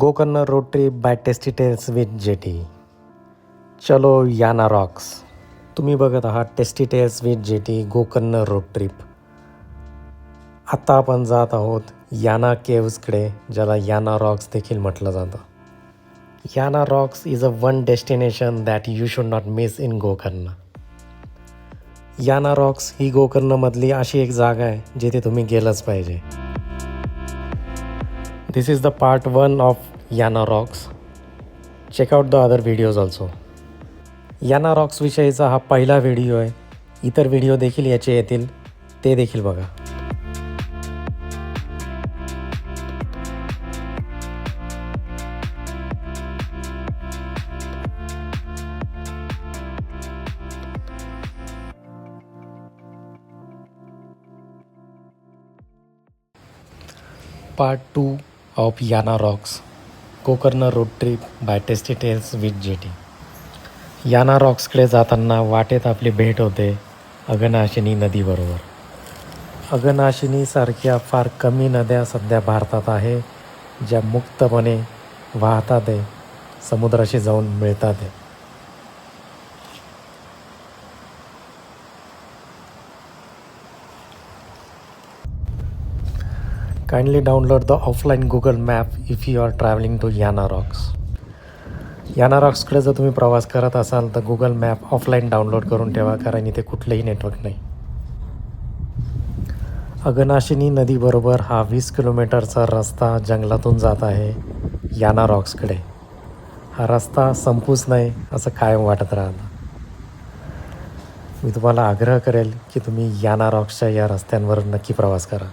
Gokarna road trip by tasty tales with JT. चलो Yana rocks. तुम्ही बघत आहात tasty tales with JT Gokarna road trip. आत्ता आपण जात आहोत याना केव्सकडे, ज्याला याना रॉक्स देखील म्हटलं जातं. याना Roxx is a one destination that you should not miss in Gokarna. याना रॉक्स ही गोकर्णमधली अशी एक जागा आहे जिथे तुम्ही गेलंच पाहिजे. This is the part 1 of Yana Rocks. Check out the other videos also. याना रॉक्स विषयीचा हा पहिला व्हिडिओ आहे. इतर व्हिडिओ देखील याचे येतील, ते देखील बघा. Part 2 of Yana rocks Gokarna road trip by tasty tales with JT. Yana रॉक्सकडे जाताना वाटेत आपली भेट होते अघनाशिनी नदीबरोबर. अघनाशिनीसारख्या फार कमी नद्या सध्या भारतात आहे ज्या मुक्तपणे वाहतात आहे, समुद्राशी जाऊन मिळतात आहे. Kindly download the offline Google map if you are traveling to Yana Rocks. याना रॉक्सकडे जर तुम्ही प्रवास करत असाल तर गुगल मॅप ऑफलाईन डाउनलोड करून ठेवा, कारण इथे कुठलंही नेटवर्क नाही. अघनाशिनी नदीबरोबर हा 20 किलोमीटरचा रस्ता जंगलातून जात आहे याना रॉक्सकडे. हा रस्ता संपूच नाही असं कायम वाटत राहतं. मी तुम्हाला आग्रह करेल की तुम्ही याना रॉक्सच्या या रस्त्यांवर नक्की प्रवास करा.